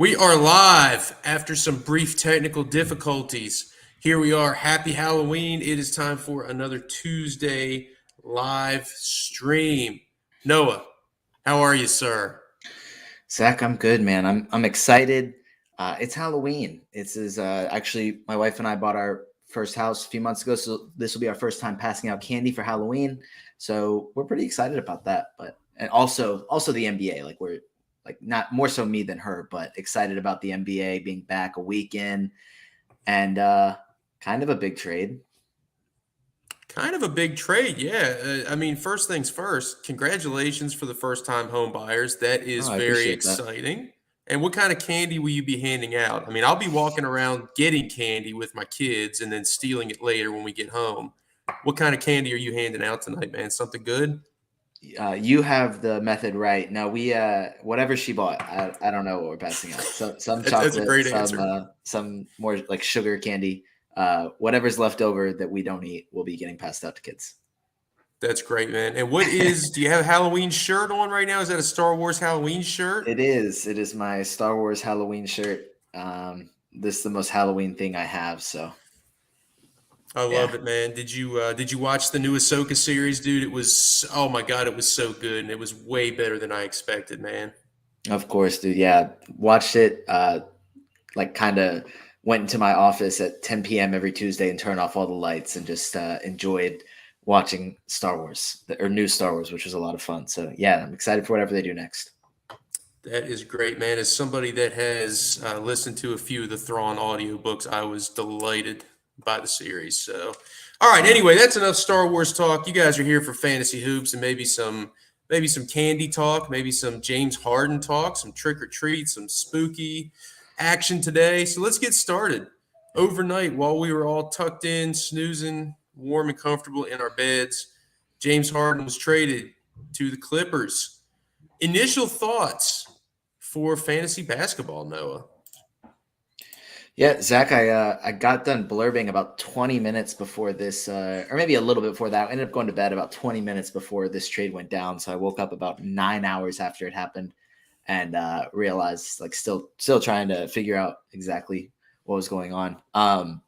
We are live after some brief technical difficulties. Here we are. Happy Halloween. It is time for another Tuesday live stream. Noah, how are you, sir? Zach, I'm good, man. I'm excited. It's Halloween. Actually my wife and I bought our first house a few months ago, so this will be our first time passing out candy for Halloween. So we're pretty excited about that. But and also the NBA. Like we're like not more so me than her, but excited about the NBA being back a week in and kind of a big trade. Kind of a big trade, yeah. First things first, congratulations for the first time home buyers. That Oh, is I very appreciate that. exciting. And what kind of candy will you be handing out? I'll be walking around getting candy with my kids and then stealing it later when we get home. What kind of candy are you handing out tonight, man? Something good? You have the method right. No, we whatever she bought. I don't know what we're passing out. So some That's a chocolate, great answer. some more like sugar candy. Whatever's left over that we don't eat will be getting passed out to kids. That's great, man. And do you have a Halloween shirt on right now? Is that a Star Wars Halloween shirt? It is. It is my Star Wars Halloween shirt. This is the most Halloween thing I have. So I yeah, love it, man. Did you watch the new Ahsoka series, dude? It was, oh my God, it was so good, and it was way better than I expected, man. of course, dude. Yeah, watched it. Like kind of went into my office at 10 p.m. every Tuesday and turned off all the lights and just enjoyed watching Star Wars or new Star Wars, which was a lot of fun. So yeah, I'm excited for whatever they do next. That is great, man. As somebody that has listened to a few of the Thrawn audiobooks, I was delighted by the series. So, all right. Uh, Anyway, that's enough Star Wars talk. You guys are here for fantasy hoops and maybe some candy talk, maybe some James Harden talk, some trick or treat, some spooky action today. So let's get started. Overnight, while we were all tucked in, snoozing, warm and comfortable in our beds, James Harden was traded to the Clippers. Initial thoughts for fantasy basketball, Noah. yeah, Zach, I got done blurbing about 20 minutes before this, or maybe a little bit before that. I ended up going to bed about 20 minutes before this trade went down. So I woke up about 9 hours after it happened and realized like still trying to figure out exactly what was going on.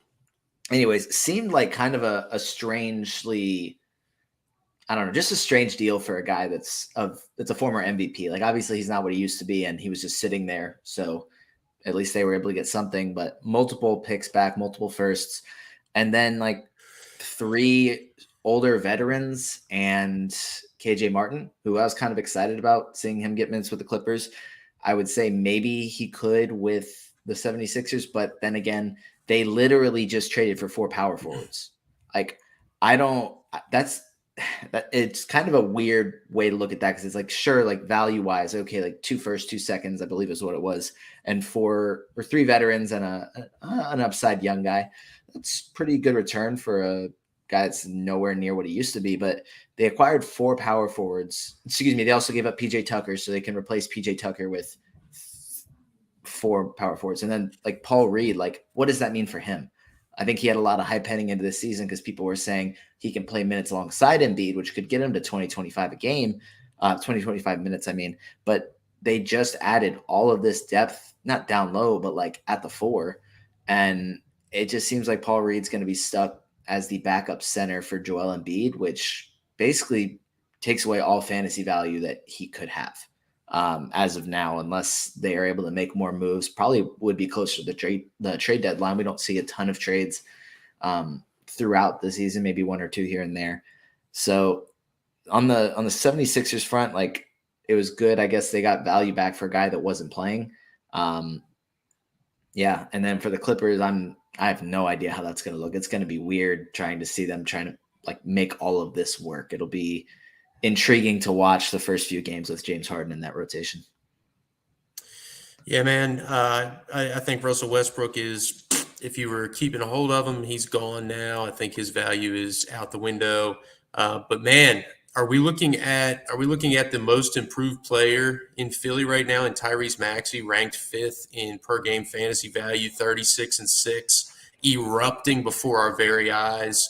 Anyways, seemed like kind of a strangely, I don't know, just a strange deal for a guy that's a former MVP. Like obviously he's not what he used to be, and he was just sitting there. So at least they were able to get something, but multiple picks back, multiple firsts, and then like three older veterans and KJ Martin, who I was kind of excited about seeing him get minutes with the Clippers. I would say maybe he could with the 76ers, but then again, they literally just traded for four power forwards. Like, I don't, that's, that it's kind of a weird way to look at that because it's like, sure, like value wise, okay, like 2 firsts, 2 seconds, I believe is what it was, and four or three veterans and an upside young guy. That's pretty good return for a guy that's nowhere near what he used to be. But they acquired four power forwards. Excuse me. They also gave up PJ Tucker so they can replace PJ Tucker with four power forwards. And then like Paul Reed, like what does that mean for him? I think he had a lot of hype heading into this season because people were saying he can play minutes alongside Embiid, which could get him to 2025 a game, 2025 minutes, I mean. But they just added all of this depth, not down low, but like at the four. And it just seems like Paul Reed's going to be stuck as the backup center for Joel Embiid, which basically takes away all fantasy value that he could have as of now, unless they are able to make more moves. Probably would be closer to the trade deadline. We don't see a ton of trades throughout the season, maybe one or two here and there. So on the 76ers front, like it was good. I guess they got value back for a guy that wasn't playing. Yeah, and then for the Clippers, I have no idea how that's going to look. It's going to be weird trying to see them trying to like make all of this work. It'll be intriguing to watch the first few games with James Harden in that rotation. Yeah, man. I think Russell Westbrook is, if you were keeping a hold of him, he's gone now. I think his value is out the window. But man, are we looking at the most improved player in Philly right now in Tyrese Maxey, ranked fifth in per game fantasy value, 36-6, erupting before our very eyes.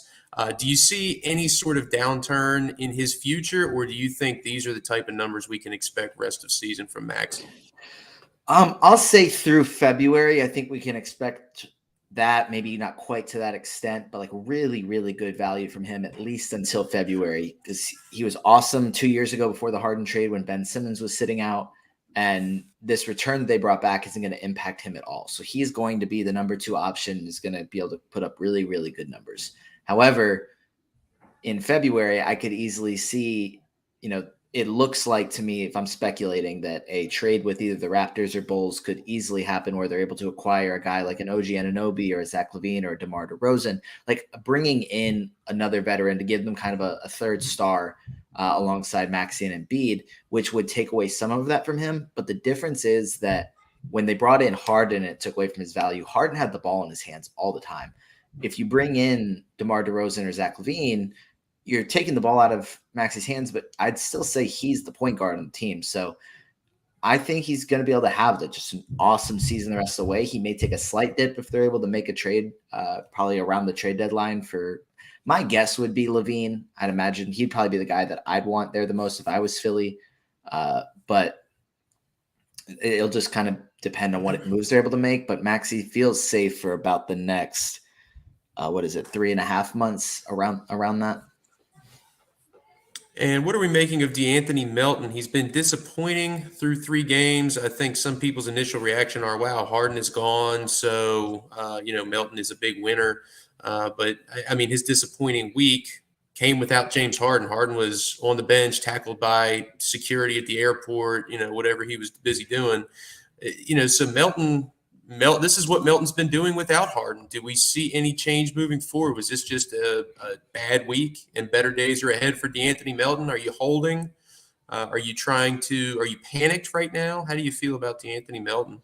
Do you see any sort of downturn in his future, or do you think these are the type of numbers we can expect rest of season from Maxey? I'll say through February. I think we can expect that, maybe not quite to that extent, but like really, really good value from him at least until February, because he was awesome 2 years ago before the Harden trade when Ben Simmons was sitting out. And this return that they brought back isn't going to impact him at all. So he's going to be the number 2 option, is going to be able to put up really, really good numbers. However, in February, I could easily see, it looks like to me, if I'm speculating, that a trade with either the Raptors or Bulls could easily happen where they're able to acquire a guy like an OG Anunoby or a Zach LaVine or a DeMar DeRozan, like bringing in another veteran to give them kind of a third star alongside Maxey and Embiid, which would take away some of that from him. But the difference is that when they brought in Harden, it took away from his value. Harden had the ball in his hands all the time. If you bring in DeMar DeRozan or Zach LaVine, you're taking the ball out of Maxey's hands, but I'd still say he's the point guard on the team. So I think he's going to be able to have just an awesome season the rest of the way. He may take a slight dip if they're able to make a trade, probably around the trade deadline. For my guess would be LaVine. I'd imagine he'd probably be the guy that I'd want there the most if I was Philly. But it'll just kind of depend on what moves they're able to make. But Maxey feels safe for about the next, 3.5 months around that. And what are we making of DeAnthony Melton? He's been disappointing through 3 games. I think some people's initial reaction are, wow, Harden is gone. So, Melton is a big winner. But, I mean, his disappointing week came without James Harden. Harden was on the bench, tackled by security at the airport, whatever he was busy doing. So Melton, this is what Melton's been doing without Harden. Do we see any change moving forward? Was this just a bad week and better days are ahead for DeAnthony Melton? Are you holding? Are you panicked right now? How do you feel about DeAnthony Melton?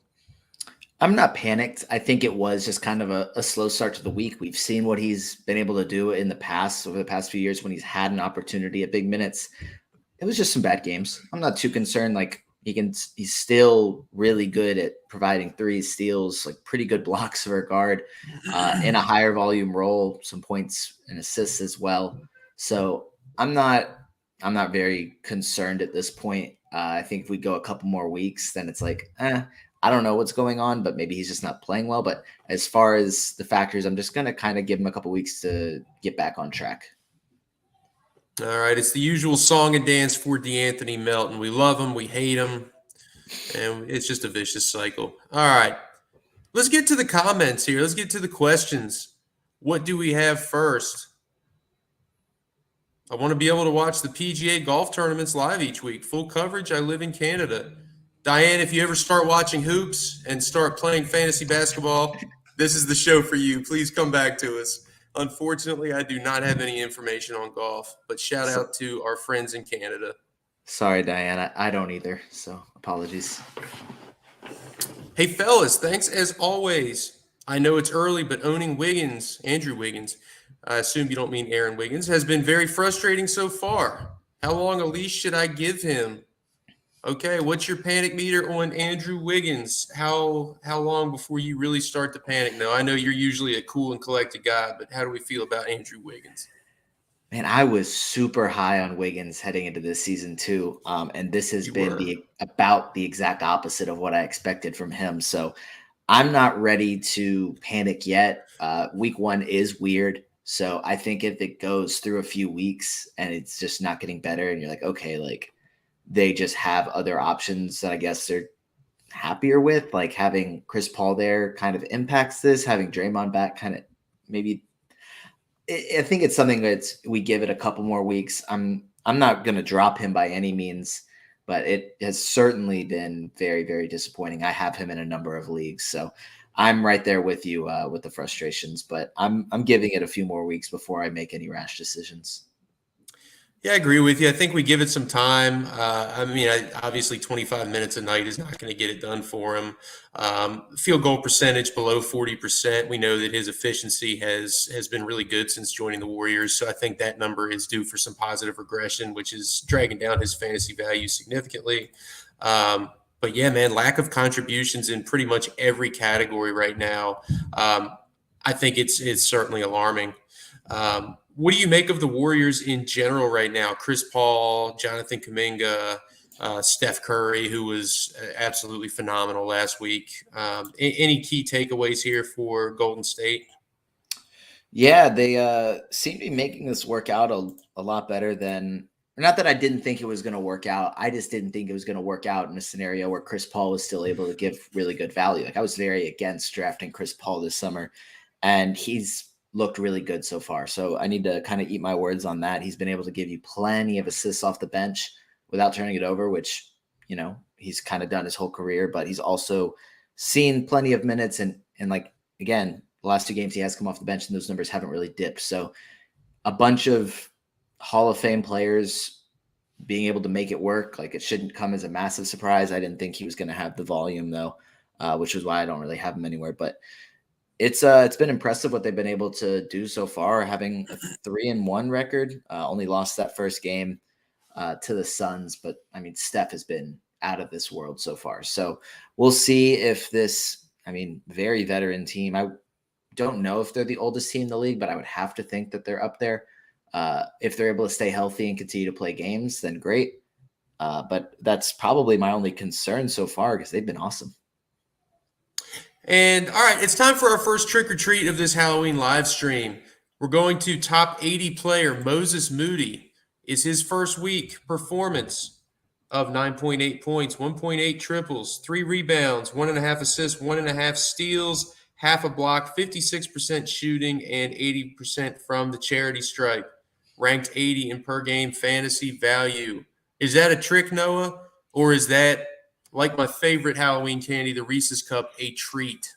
I'm not panicked. I think it was just kind of a slow start to the week. We've seen what he's been able to do in the past, over the past few years when he's had an opportunity at big minutes. It was just some bad games. I'm not too concerned. Like, he's still really good at providing threes, steals, like pretty good blocks for a guard, in a higher volume role, some points and assists as well. So I'm not very concerned at this point. I think if we go a couple more weeks, then it's like, I don't know what's going on, but maybe he's just not playing well. But as far as the factors, I'm just going to kind of give him a couple weeks to get back on track. All right, it's the usual song and dance for DeAnthony Melton. We love him, we hate him, and it's just a vicious cycle. All right, let's get to the comments here. Let's get to the questions. What do we have first? I want to be able to watch the PGA golf tournaments live each week. Full coverage. I live in Canada. Diane, if you ever start watching hoops and start playing fantasy basketball, this is the show for you. Please come back to us. Unfortunately, I do not have any information on golf, but shout out to our friends in Canada. Sorry, Diana. I don't either, so apologies. Hey, fellas, thanks as always. I know it's early, but owning Andrew Wiggins, I assume you don't mean Aaron Wiggins, has been very frustrating so far. How long a leash should I give him? Okay, what's your panic meter on Andrew Wiggins? How long before you really start to panic? Now, I know you're usually a cool and collected guy, but how do we feel about Andrew Wiggins? Man, I was super high on Wiggins heading into this season too, and this has been about the exact opposite of what I expected from him. So I'm not ready to panic yet. Week 1 is weird. So I think if it goes through a few weeks and it's just not getting better and you're like, okay, like they just have other options that I guess they're happier with, like having Chris Paul there kind of impacts this, having Draymond back kind of maybe. I think it's something that we give it a couple more weeks. I'm not going to drop him by any means, but it has certainly been very, very disappointing. I have him in a number of leagues, so I'm right there with you with the frustrations, but I'm giving it a few more weeks before I make any rash decisions. Yeah, I agree with you. I think we give it some time. Obviously 25 minutes a night is not going to get it done for him. Field goal percentage below 40%. We know that his efficiency has been really good since joining the Warriors. So I think that number is due for some positive regression, which is dragging down his fantasy value significantly. But yeah, man, lack of contributions in pretty much every category right now. I think it's certainly alarming. What do you make of the Warriors in general right now? Chris Paul, Jonathan Kuminga, Steph Curry, who was absolutely phenomenal last week. Any key takeaways here for Golden State? Yeah, they seem to be making this work out a lot better than. Not that I didn't think it was going to work out. I just didn't think it was going to work out in a scenario where Chris Paul was still able to give really good value. Like I was very against drafting Chris Paul this summer, and he's looked really good so far. So I need to kind of eat my words on that. He's been able to give you plenty of assists off the bench without turning it over, which, he's kind of done his whole career, but he's also seen plenty of minutes and like, again, the last 2 games he has come off the bench and those numbers haven't really dipped. So a bunch of Hall of Fame players being able to make it work, like it shouldn't come as a massive surprise. I didn't think he was going to have the volume though, which is why I don't really have him anywhere. But it's been impressive what they've been able to do so far, having a 3-1 record. Only lost that first game to the Suns, but I mean Steph has been out of this world so far. So we'll see if this, very veteran team. I don't know if they're the oldest team in the league, but I would have to think that they're up there. If they're able to stay healthy and continue to play games, then great. But that's probably my only concern so far because they've been awesome. And all right, it's time for our first trick or treat of this Halloween live stream. We're going to top 80 player Moses Moody. Is his first week performance of 9.8 points, 1.8 triples, 3 rebounds, 1.5 assists, 1.5 steals, half a block, 56% shooting, and 80% from the charity stripe. Ranked 80 in per game fantasy value. Is that a trick, Noah? Or is that, like my favorite Halloween candy, the Reese's Cup, a treat?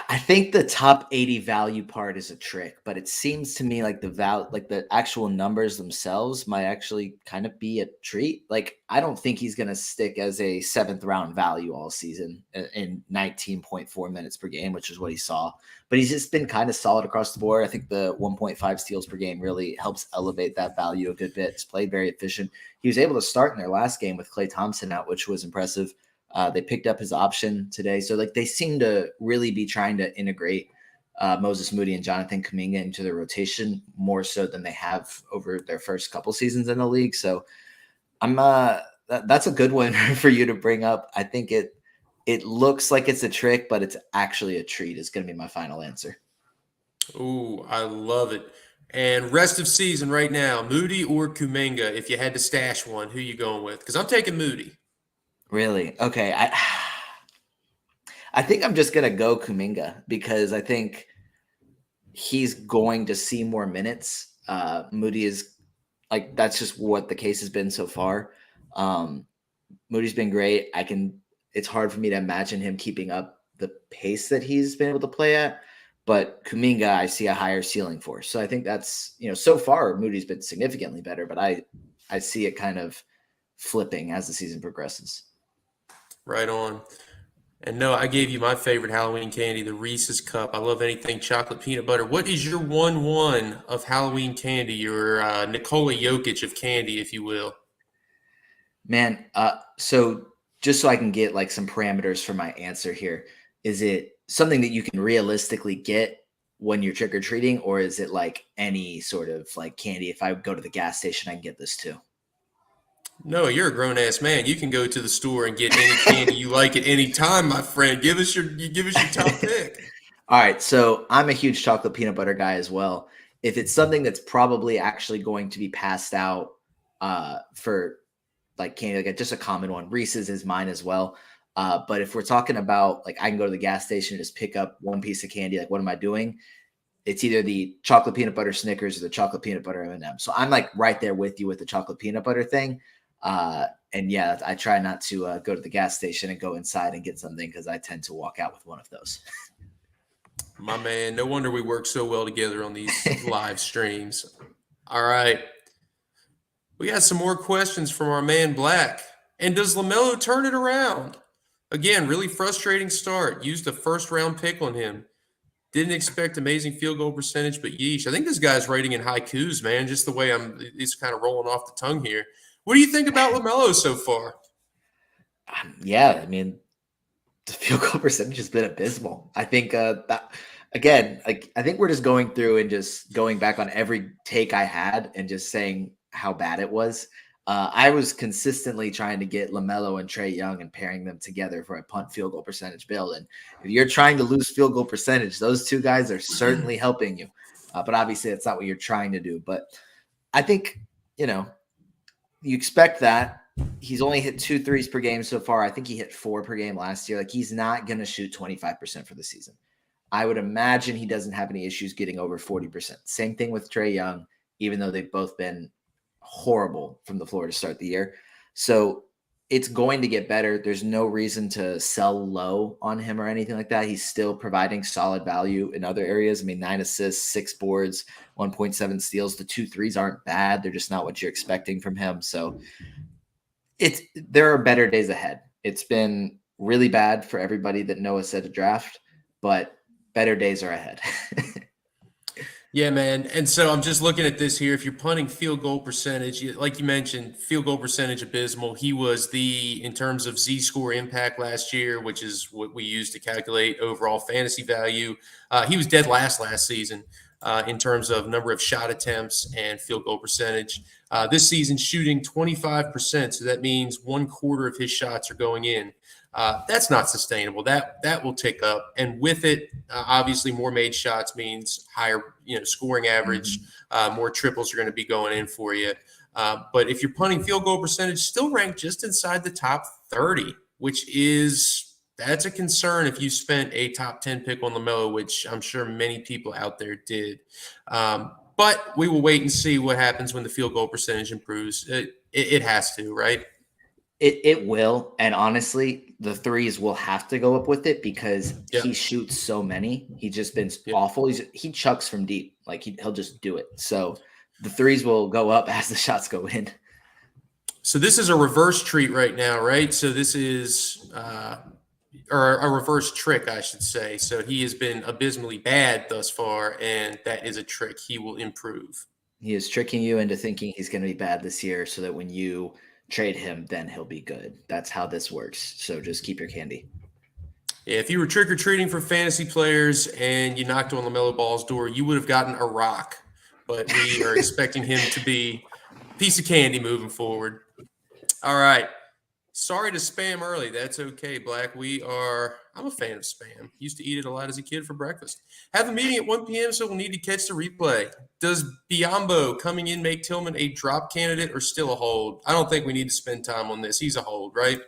I think the top 80 value part is a trick, but it seems to me like the actual numbers themselves might actually kind of be a treat. Like I don't think he's going to stick as a 7th round value all season in 19.4 minutes per game, which is what he saw. But he's just been kind of solid across the board. I think the 1.5 steals per game really helps elevate that value a good bit. He's played very efficient. He was able to start in their last game with Klay Thompson out, which was impressive. They picked up his option today. So like they seem to really be trying to integrate Moses Moody and Jonathan Kuminga into their rotation more so than they have over their first couple seasons in the league. So I'm that's a good one for you to bring up. I think it looks like it's a trick, but it's actually a treat is going to be my final answer. Ooh, I love it. And rest of season right now, Moody or Kuminga, if you had to stash one, who you going with? Because I'm taking Moody. Really? Okay. I think I'm just going to go Kuminga because I think he's going to see more minutes. Moody is like, that's just what the case has been so far. Moody's been great. It's hard for me to imagine him keeping up the pace that he's been able to play at, but Kuminga, I see a higher ceiling for. So I think that's, so far Moody's been significantly better, but I see it kind of flipping as the season progresses. Right on. And no, I gave you my favorite Halloween candy, the Reese's Cup. I love anything chocolate peanut butter. What is your 1-1 of Halloween candy, your Nikola Jokic of candy, if you will? Man, so just so I can get like some parameters for my answer here, is it something that you can realistically get when you're trick-or-treating, or is it like any sort of like candy? If I go to the gas station, I can get this too. No, you're a grown ass man. You can go to the store and get any candy you like at any time, my friend. Give us your top pick. All right, so I'm a huge chocolate peanut butter guy as well. If it's something that's probably actually going to be passed out for like candy, like just a common one, Reese's is mine as well. But if we're talking about like I can go to the gas station and just pick up one piece of candy, like what am I doing? It's either the chocolate peanut butter Snickers or the chocolate peanut butter M&M. So I'm like right there with you with the chocolate peanut butter thing. And yeah, I try not to go to the gas station and go inside and get something because I tend to walk out with one of those. My man, no wonder we work so well together on these live streams. All right. We got some more questions from our man Black. And does LaMelo turn it around? Again, really frustrating start. Used a first round pick on him. Didn't expect amazing field goal percentage, but yeesh. I think this guy's writing in haikus, man, just the way it's kind of rolling off the tongue here. What do you think about LaMelo so far? Yeah, I mean, the field goal percentage has been abysmal. I think that again, like I think we're just going through and just going back on every take I had and just saying how bad it was. I was consistently trying to get LaMelo and Trae Young and pairing them together for a punt field goal percentage build. And if you're trying to lose field goal percentage, those two guys are certainly helping you. But obviously, that's not what you're trying to do. But I think, you expect that. He's only hit 2 threes per game so far. I think he hit 4 per game last year. Like, he's not going to shoot 25% for the season. I would imagine he doesn't have any issues getting over 40%. Same thing with Trae Young, even though they've both been horrible from the floor to start the year. So it's going to get better. There's no reason to sell low on him or anything like that. He's still providing solid value in other areas. I mean, 9 assists, 6 boards, 1.7 steals. The 2 threes aren't bad. They're just not what you're expecting from him. So there are better days ahead. It's been really bad for everybody that Noah said to draft, but better days are ahead. Yeah, man. And so I'm just looking at this here. If you're punting field goal percentage, like you mentioned, field goal percentage abysmal. He was in terms of Z-score impact last year, which is what we use to calculate overall fantasy value. He was dead last season in terms of number of shot attempts and field goal percentage. This season, shooting 25%. So that means 1/4 of his shots are going in. That's not sustainable. That will tick up, and with it, obviously, more made shots means higher, scoring average. More triples are going to be going in for you. But if you're punting field goal percentage, still ranked just inside the top 30, that's a concern if you spent a top 10 pick on LaMelo, which I'm sure many people out there did. But we will wait and see what happens when the field goal percentage improves. It has to, right? It will, and honestly, the threes will have to go up with it because he shoots so many. He's just been awful. He chucks from deep, like he'll just do it. So the threes will go up as the shots go in. So this is a reverse treat right now, right? So this is or a reverse trick, I should say. So he has been abysmally bad thus far, and that is a trick. He will improve. He is tricking you into thinking he's going to be bad this year, so that when you trade him, then he'll be good. That's how this works. So just keep your candy. Yeah, if you were trick-or-treating for fantasy players and you knocked on LaMelo Ball's door, you would have gotten a rock. But we are expecting him to be a piece of candy moving forward. All right. Sorry to spam early. That's okay, Black. I'm a fan of spam. Used to eat it a lot as a kid for breakfast. Have a meeting at 1 p.m., so we'll need to catch the replay. Does Biyombo coming in make Tillman a drop candidate or still a hold? I don't think we need to spend time on this. He's a hold, right?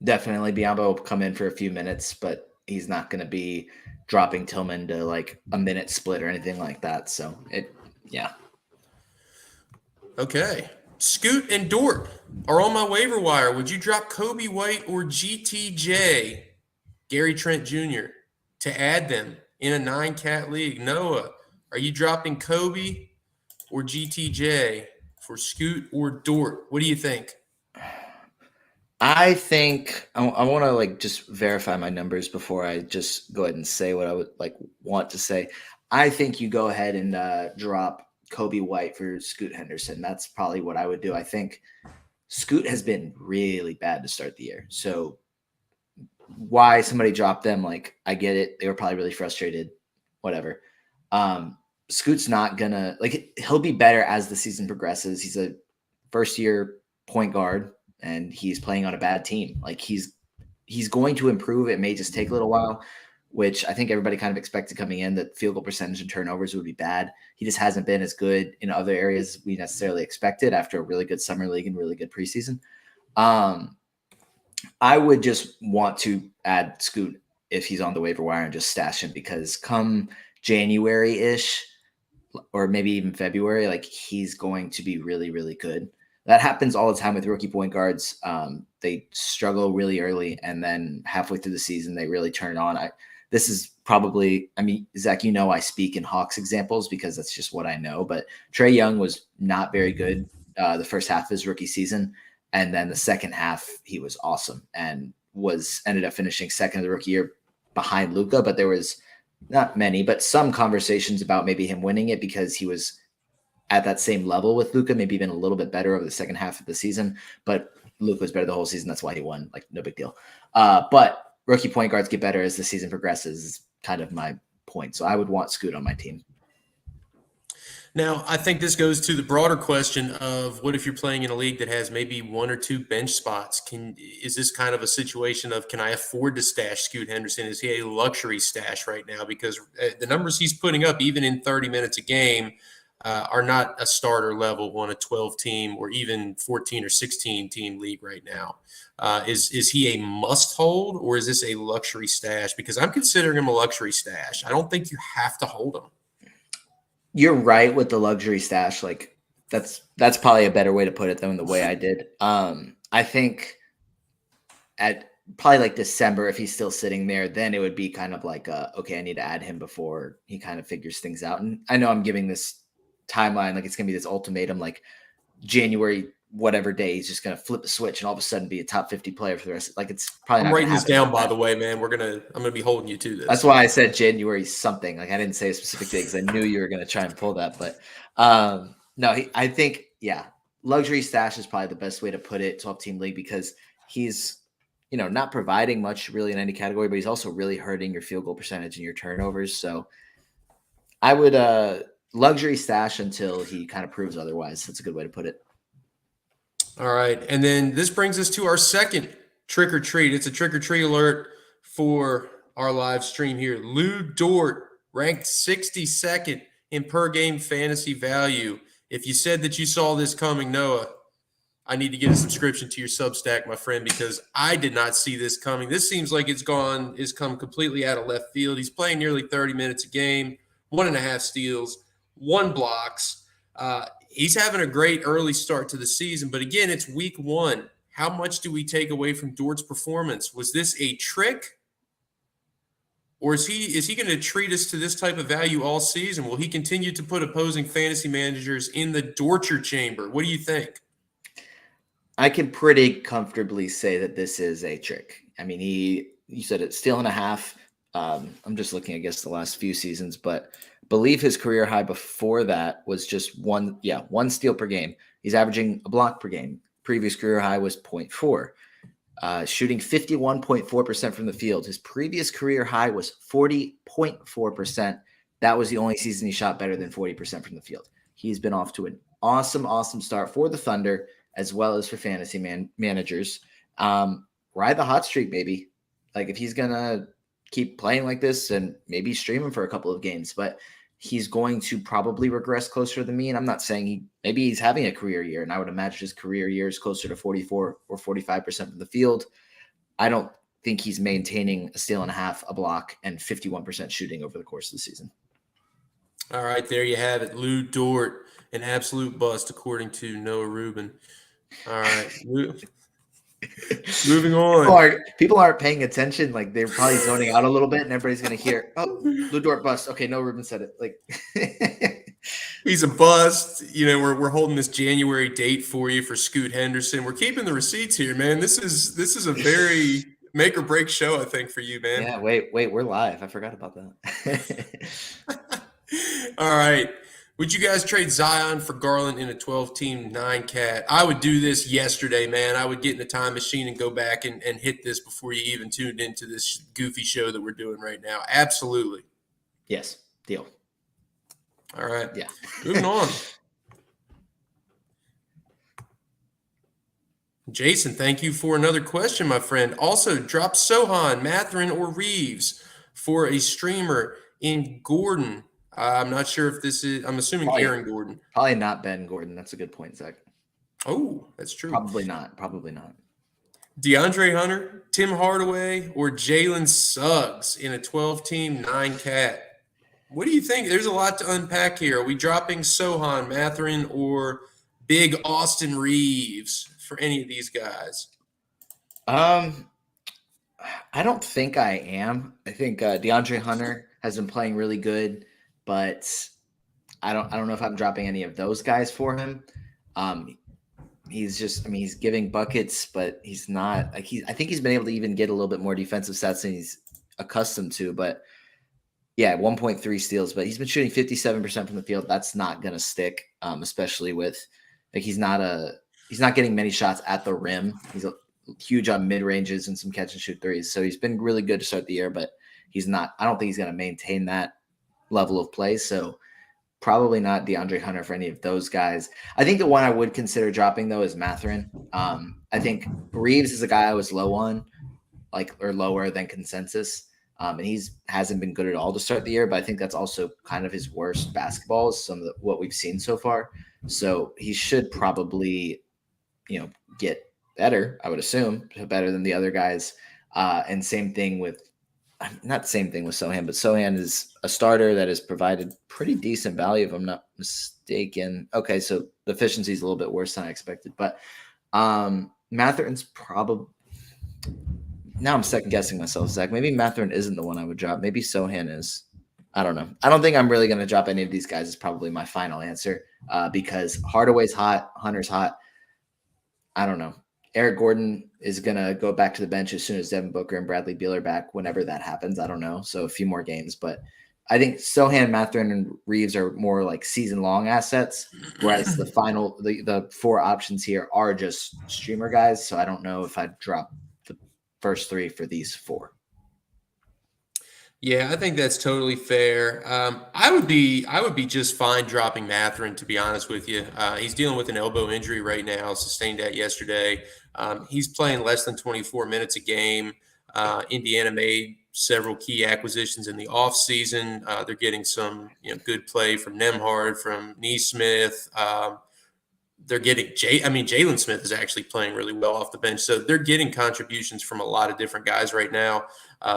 Definitely. Biyombo will come in for a few minutes, but he's not going to be dropping Tillman to like a minute split or anything like that. So yeah. Okay. Scoot and Dort are on my waiver wire. Would you drop Kobe White or GTJ, Gary Trent Jr., to add them in a 9-cat league? Noah, are you dropping Kobe or GTJ for Scoot or Dort? What do you think? I think I want to just verify my numbers before I just go ahead and say what I would want to say. I think you go ahead and drop Kobe White for Scoot Henderson. That's probably what I would do. I think Scoot has been really bad to start the year. So why somebody dropped them, I get it. They were probably really frustrated, whatever. Scoot's not gonna he'll be better as the season progresses. He's a first year point guard and he's playing on a bad team. He's going to improve. It may just take a little while, which I think everybody kind of expected coming in, that field goal percentage and turnovers would be bad. He just hasn't been as good in other areas we necessarily expected after a really good summer league and really good preseason. I would just want to add Scoot if he's on the waiver wire and just stash him, because come January-ish or maybe even February, he's going to be really, really good. That happens all the time with rookie point guards. They struggle really early, and then halfway through the season, they really turn it on. This is probably, Zach, I speak in Hawks examples because that's just what I know. But Trae Young was not very good the first half of his rookie season. And then the second half, he was awesome and ended up finishing second of the rookie year behind Luka. But there was not many, but some conversations about maybe him winning it because he was at that same level with Luka, maybe even a little bit better over the second half of the season. But Luka was better the whole season. That's why he won. No big deal. But rookie point guards get better as the season progresses is kind of my point. So I would want Scoot on my team. Now, I think this goes to the broader question of what if you're playing in a league that has maybe one or two bench spots? Is this kind of a situation of can I afford to stash Scoot Henderson? Is he a luxury stash right now? Because the numbers he's putting up, even in 30 minutes a game, are not a starter level on a 12 team or even 14 or 16 team league right now. Is he a must hold or is this a luxury stash? Because I'm considering him a luxury stash. I don't think you have to hold him. You're right with the luxury stash. Like that's probably a better way to put it than the way I did. I think at probably like December, if he's still sitting there, then it would be kind of like, okay, I need to add him before he kind of figures things out. And I know I'm giving this timeline, like it's going to be this ultimatum, like January, whatever day, he's just going to flip the switch and all of a sudden be a top 50 player for the rest. Like it's probably I'm not writing this happen down, like by that. the way, man. I'm gonna be holding you to this. That's why I said January something. Like I didn't say a specific date because I knew you were going to try and pull that. But no, I think luxury stash is probably the best way to put it. 12 team league because he's not providing much really in any category, but he's also really hurting your field goal percentage and your turnovers. So I would luxury stash until he kind of proves otherwise. That's a good way to put it. All right. And then this brings us to our second trick or treat. It's a trick or treat alert for our live stream here. Lou Dort ranked 62nd in per game fantasy value. If you said that you saw this coming, Noah, I need to get a subscription to your Substack, my friend, because I did not see this coming. This seems like it's come completely out of left field. He's playing nearly 30 minutes a game, 1.5 steals, 1 blocks. He's having a great early start to the season, but again, it's week 1. How much do we take away from Dort's performance? Was this a trick? Or is he going to treat us to this type of value all season? Will he continue to put opposing fantasy managers in the torture chamber? What do you think? I can pretty comfortably say that this is a trick. I mean, you said it's steal and a half. I'm just looking, I guess, the last few seasons, but I believe his career high before that was just one steal per game. He's averaging a block per game. Previous career high was 0.4. Shooting 51.4% from the field. His previous career high was 40.4%. That was the only season he shot better than 40% from the field. He's been off to an awesome start for the Thunder, as well as for fantasy managers. Ride the hot streak, baby. Like if he's going to keep playing like this and maybe stream him for a couple of games, but he's going to probably regress closer to the mean. I'm not saying maybe he's having a career year, and I would imagine his career year is closer to 44 or 45% of the field. I don't think he's maintaining a steal and a half, a block, and 51% shooting over the course of the season. All right, there you have it. Lou Dort, an absolute bust, according to Noah Rubin. All right. Moving on. People aren't paying attention. Like they're probably zoning out a little bit, and everybody's going to hear, oh, Lou Dort bust. Okay, no, Rubin said it. Like he's a bust. We're holding this January date for you for Scoot Henderson. We're keeping the receipts here, man. This is a very make or break show, I think, for you, man. Yeah, wait, we're live. I forgot about that. All right. Would you guys trade Zion for Garland in a 12-team 9-cat? I would do this yesterday, man. I would get in a time machine and go back and hit this before you even tuned into this goofy show that we're doing right now. Absolutely. Yes. Deal. All right. Yeah. Moving on. Jason, thank you for another question, my friend. Also, drop Sohan, Matherin, or Reeves for a streamer in Gordon. I'm not sure if this is – I'm assuming Aaron Gordon. Probably not Ben Gordon. That's a good point, Zach. Oh, that's true. Probably not. DeAndre Hunter, Tim Hardaway, or Jalen Suggs in a 12-team 9-cat. What do you think? There's a lot to unpack here. Are we dropping Sohan, Matherin, or big Austin Reeves for any of these guys? I don't think I am. I think DeAndre Hunter has been playing really good, but I don't know if I'm dropping any of those guys for him. He's giving buckets, but he's not like I think he's been able to even get a little bit more defensive stats than he's accustomed to, but yeah, 1.3 steals, but he's been shooting 57% from the field. That's not going to stick, especially with like he's not getting many shots at the rim. He's huge on mid ranges and some catch and shoot threes. So he's been really good to start the year, but I don't think he's going to maintain that level of play. So probably not DeAndre Hunter for any of those guys. I think the one I would consider dropping though is Mathurin. I think Reeves is a guy I was low on, or lower than consensus. And hasn't been good at all to start the year, but I think that's also kind of his worst basketball is some of what we've seen so far. So he should probably, get better, I would assume, better than the other guys. And same thing with, not same thing with Sohan, but Sohan is a starter that has provided pretty decent value, if I'm not mistaken. Okay, so the efficiency is a little bit worse than I expected, but Mathurin's probably, now I'm second guessing myself, Zach. Maybe Mathurin isn't the one I would drop. Maybe Sohan is. I don't know. I don't think I'm really going to drop any of these guys is probably my final answer because Hardaway's hot, Hunter's hot. I don't know. Eric Gordon is going to go back to the bench as soon as Devin Booker and Bradley Beal are back, whenever that happens. I don't know. So a few more games. But I think Sohan, Mathurin, and Reeves are more like season-long assets, whereas the four options here are just streamer guys. So I don't know if I'd drop the first three for these four. Yeah, I think that's totally fair. I would be just fine dropping Mathurin, to be honest with you. He's dealing with an elbow injury right now, sustained that yesterday. He's playing less than 24 minutes a game. Indiana made several key acquisitions in the offseason. They're getting some good play from Nembhard, from Neesmith. They're getting Jalen Smith is actually playing really well off the bench. So they're getting contributions from a lot of different guys right now.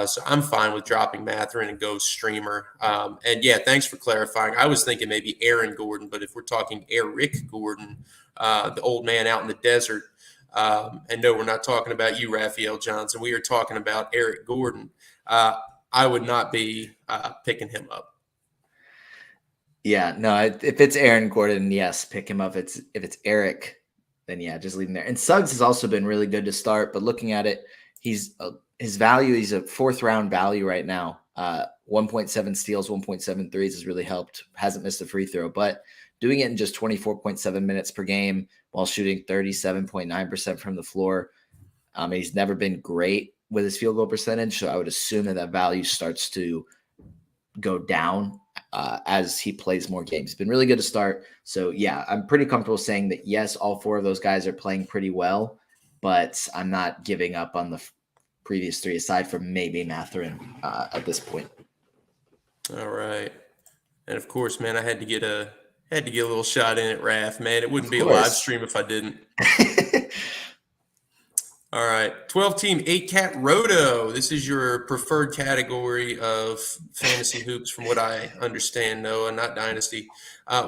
So I'm fine with dropping Mathurin and go streamer. And yeah, thanks for clarifying. I was thinking maybe Aaron Gordon, but if we're talking Eric Gordon, the old man out in the desert, and no, we're not talking about you, Raphael Johnson. We are talking about Eric Gordon. I would not be picking him up. Yeah, no, if it's Aaron Gordon, yes, pick him up. If it's Eric, then yeah, just leave him there. And Suggs has also been really good to start, but looking at it, his value, he's a fourth round value right now. 1.7 steals, 1.7 threes has really helped. Hasn't missed a free throw, but doing it in just 24.7 minutes per game while shooting 37.9% from the floor. He's never been great with his field goal percentage, so I would assume that value starts to go down as he plays more games. He's been really good to start. So yeah, I'm pretty comfortable saying that yes, all four of those guys are playing pretty well, but I'm not giving up on the previous three aside from maybe Mathurin at this point. All right. And of course, man, I had to get a little shot in at Raph, man. It wouldn't be a live stream if I didn't. All right, 12-team 8-cat Roto. This is your preferred category of fantasy hoops, from what I understand, Noah, not Dynasty.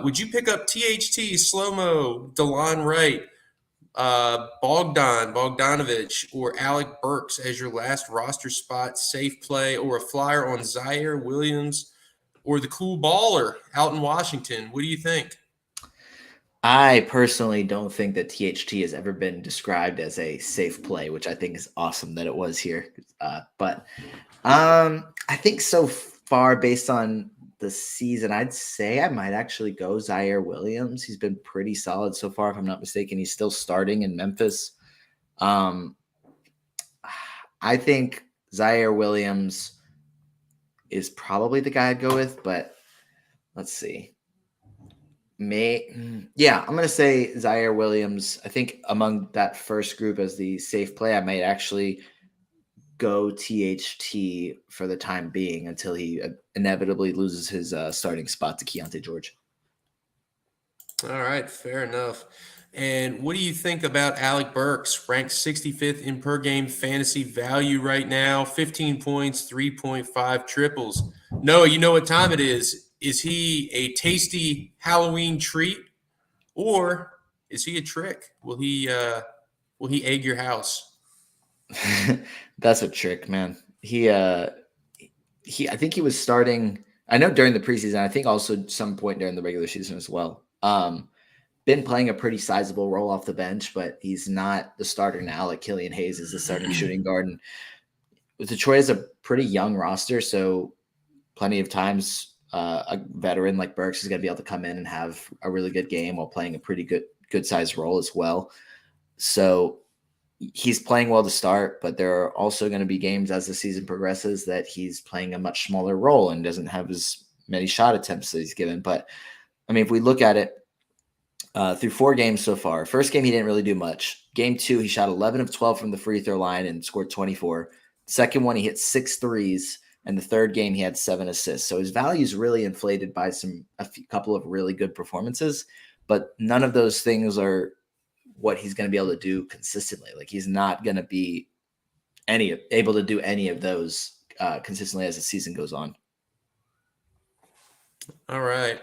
Would you pick up THT, Slow-Mo, DeLon Wright, Bogdanovich, or Alec Burks as your last roster spot, safe play, or a flyer on Zaire Williams, or the cool baller out in Washington? What do you think? I personally don't think that THT has ever been described as a safe play, which I think is awesome that it was here. But I think so far, based on the season, I'd say I might actually go Zaire Williams. He's been pretty solid so far, if I'm not mistaken. He's still starting in Memphis. I think Zaire Williams is probably the guy I'd go with, but let's see. I'm going to say Zaire Williams. I think among that first group as the safe play, I might actually go THT for the time being until he inevitably loses his starting spot to Keontae George. All right, fair enough. And what do you think about Alec Burks, ranked 65th in per game fantasy value right now, 15 points, 3.5 triples? Noah, you know what time it is. Is he a tasty Halloween treat, or is he a trick? Will he egg your house? That's a trick, man. I think he was starting, I know during the preseason, I think also some point during the regular season as well. Been playing a pretty sizable role off the bench, but he's not the starter now. Like Killian Hayes is the starting shooting guard. And Detroit is a pretty young roster, so plenty of times a veteran like Burks is going to be able to come in and have a really good game while playing a pretty good sized role as well. So he's playing well to start, but there are also going to be games as the season progresses that he's playing a much smaller role and doesn't have as many shot attempts that he's given. But I mean, if we look at it through 4 games so far, first game he didn't really do much. Game 2, he shot 11 of 12 from the free throw line and scored 24. Second one, he hit 6 threes. And the third game, he had 7 assists. So his value is really inflated by couple of really good performances, but none of those things are what he's going to be able to do consistently. Like he's not going to be able to do any of those consistently as the season goes on. All right.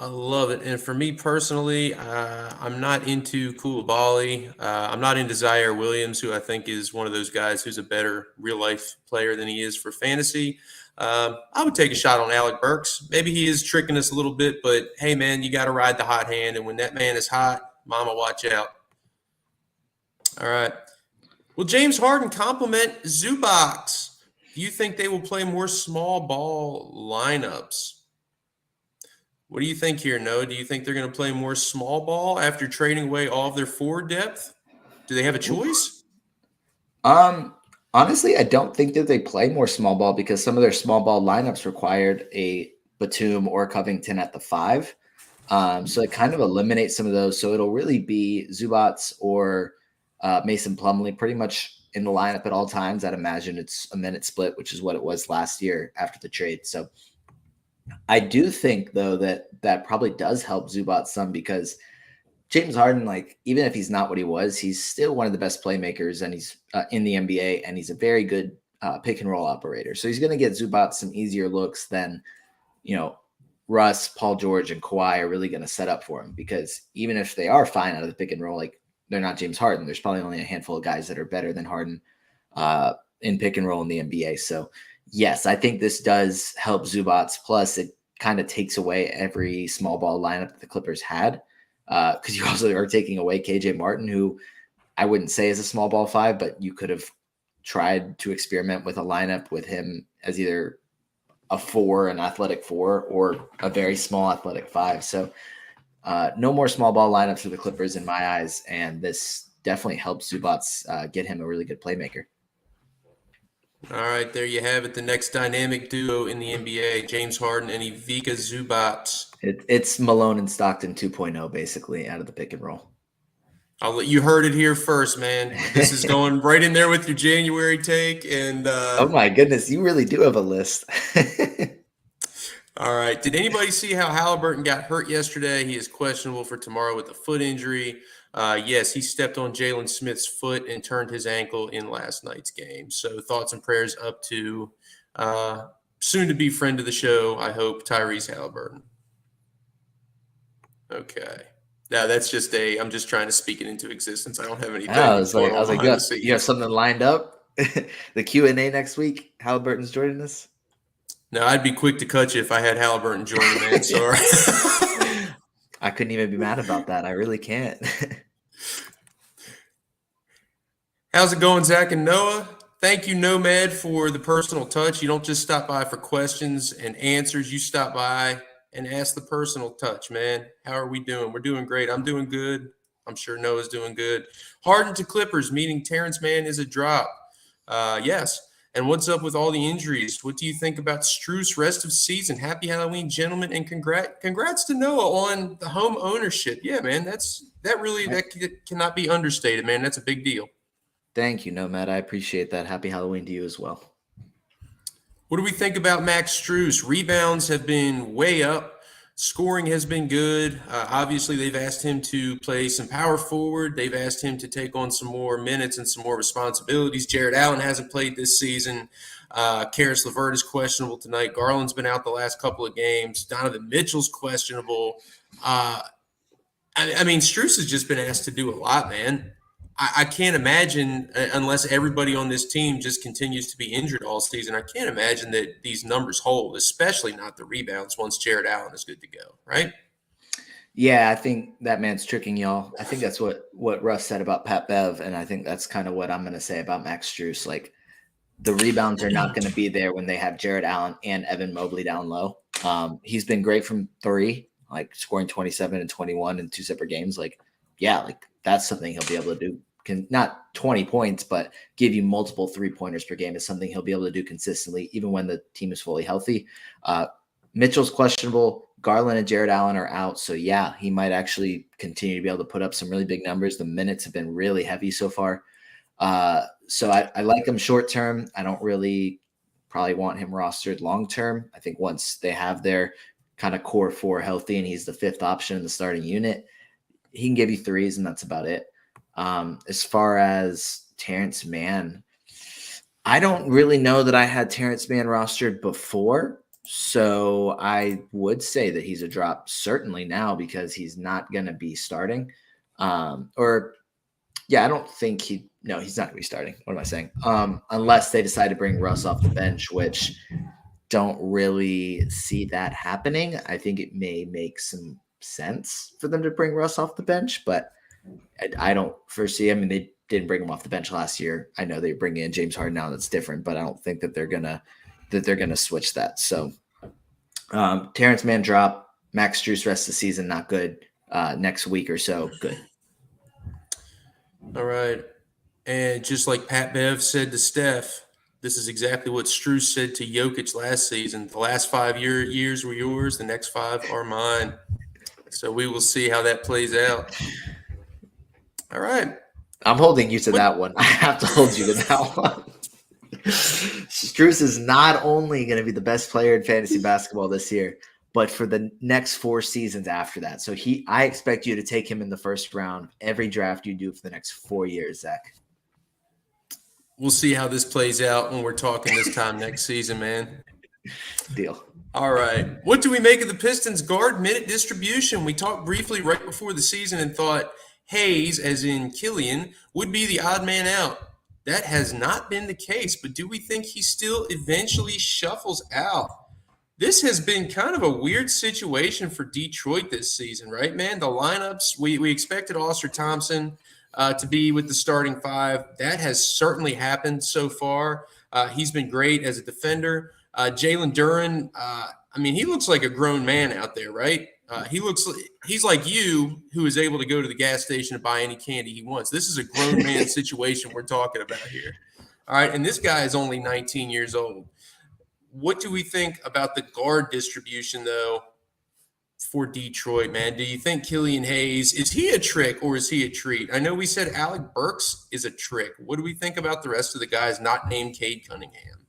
I love it. And for me personally, I'm not into Koulibaly. I'm not into Zaire Williams, who I think is one of those guys who's a better real life player than he is for fantasy. I would take a shot on Alec Burks. Maybe he is tricking us a little bit, but hey, man, you got to ride the hot hand. And when that man is hot, mama, watch out. All right. Will James Harden complement Zubac? Do you think they will play more small ball lineups? What do you think here, Noah? Do you think they're going to play more small ball after trading away all of their forward depth? Do they have a choice? Honestly, I don't think that they play more small ball because some of their small ball lineups required a Batum or Covington at the 5. So it kind of eliminates some of those. So it'll really be Zubac or Mason Plumlee pretty much in the lineup at all times. I'd imagine it's a minute split, which is what it was last year after the trade. So I do think, though, that probably does help Zubac some because James Harden, like, even if he's not what he was, he's still one of the best playmakers and he's in the NBA, and he's a very good pick and roll operator. So he's going to get Zubac some easier looks than, Russ, Paul George, and Kawhi are really going to set up for him, because even if they are fine out of the pick and roll, like, they're not James Harden. There's probably only a handful of guys that are better than Harden in pick and roll in the NBA. So yes, I think this does help Zubac. Plus, it kind of takes away every small ball lineup that the Clippers had, because you also are taking away KJ Martin, who I wouldn't say is a small ball 5, but you could have tried to experiment with a lineup with him as either a 4, an athletic 4, or a very small athletic 5. So no more small ball lineups for the Clippers in my eyes, and this definitely helps Zubac get him a really good playmaker. All right, there you have it. The next dynamic duo in the NBA, James Harden and Ivica Zubac. It's Malone and Stockton 2.0, basically, out of the pick and roll. You heard it here first, man. This is going right in there with your January take. And oh my goodness, you really do have a list. All right. Did anybody see how Halliburton got hurt yesterday? He is questionable for tomorrow with a foot injury. Yes, he stepped on Jalen Smith's foot and turned his ankle in last night's game. So thoughts and prayers up to soon-to-be friend of the show, I hope, Tyrese Halliburton. Okay. Now that's just I'm just trying to speak it into existence. I don't have anything. I was like, you have something lined up? The Q&A next week, Halliburton's joining us? No, I'd be quick to cut you if I had Halliburton joining, man. Sorry. I couldn't even be mad about that. I really can't. How's it going, Zach and Noah? Thank you, Nomad, for the personal touch. You don't just stop by for questions and answers. You stop by and ask the personal touch, man. How are we doing? We're doing great. I'm doing good. I'm sure Noah's doing good. Harden to Clippers, meaning Terrence Mann is a drop. Yes. And what's up with all the injuries? What do you think about Strus rest of season? Happy Halloween, gentlemen, and congrats to Noah on the home ownership. Yeah, man, that cannot be understated, man. That's a big deal. Thank you, Nomad. I appreciate that. Happy Halloween to you as well. What do we think about Max Strus? Rebounds have been way up. Scoring has been good. Obviously, they've asked him to play some power forward. They've asked him to take on some more minutes and some more responsibilities. Jared Allen hasn't played this season. Karis LeVert is questionable tonight. Garland's been out the last couple of games. Donovan Mitchell's questionable. I mean, Strus has just been asked to do a lot, man. I can't imagine, unless everybody on this team just continues to be injured all season, I can't imagine that these numbers hold, especially not the rebounds once Jared Allen is good to go, right? Yeah, I think that man's tricking y'all. I think that's what Russ said about Pat Bev, and I think that's kind of what I'm going to say about Max Strus. Like, the rebounds are not going to be there when they have Jared Allen and Evan Mobley down low. He's been great from 3, like scoring 27 and 21 in 2 separate games. Like, yeah, like that's something he'll be able to do. Not 20 points, but give you multiple 3-pointers per game is something he'll be able to do consistently, even when the team is fully healthy. Mitchell's questionable. Garland and Jared Allen are out. So yeah, he might actually continue to be able to put up some really big numbers. The minutes have been really heavy so far. So I like him short term. I don't really probably want him rostered long term. I think once they have their kind of core four healthy and he's the fifth option in the starting unit, he can give you threes and that's about it. As far as Terrence Mann, I don't really know that I had Terrence Mann rostered before. So I would say that he's a drop certainly now because he's not going to be starting. I don't think he's not going to be starting. What am I saying? Unless they decide to bring Russ off the bench, which don't really see that happening. I think it may make some sense for them to bring Russ off the bench, but I don't foresee. I mean, they didn't bring him off the bench last year. I know they bring in James Harden now. That's different, but I don't think that they're gonna switch that. So Terrence Mann drop, Max Strus rest of the season not good. Next week or so good. All right, and just like Pat Bev said to Steph, this is exactly what Strus said to Jokic last season. The last 5 years were yours. The next 5 are mine. So we will see how that plays out. All right. I'm holding you to that one. I have to hold you to that one. Strus is not only going to be the best player in fantasy basketball this year, but for the next 4 seasons after that. So I expect you to take him in the first round every draft you do for the next 4 years, Zach. We'll see how this plays out when we're talking this time next season, man. Deal. All right. What do we make of the Pistons guard minute distribution? We talked briefly right before the season and thought Hayes, as in Killian, would be the odd man out. That has not been the case, but do we think he still eventually shuffles out? This has been kind of a weird situation for Detroit this season, right, man? The lineups, we expected Ausar Thompson to be with the starting 5. That has certainly happened so far. He's been great as a defender. Jalen Duren, he looks like a grown man out there, right? He's like you, who is able to go to the gas station and buy any candy he wants. This is a grown man situation we're talking about here. All right, and this guy is only 19 years old. What do we think about the guard distribution, though, for Detroit, man? Do you think Killian Hayes, is he a trick or is he a treat? I know we said Alec Burks is a trick. What do we think about the rest of the guys not named Cade Cunningham?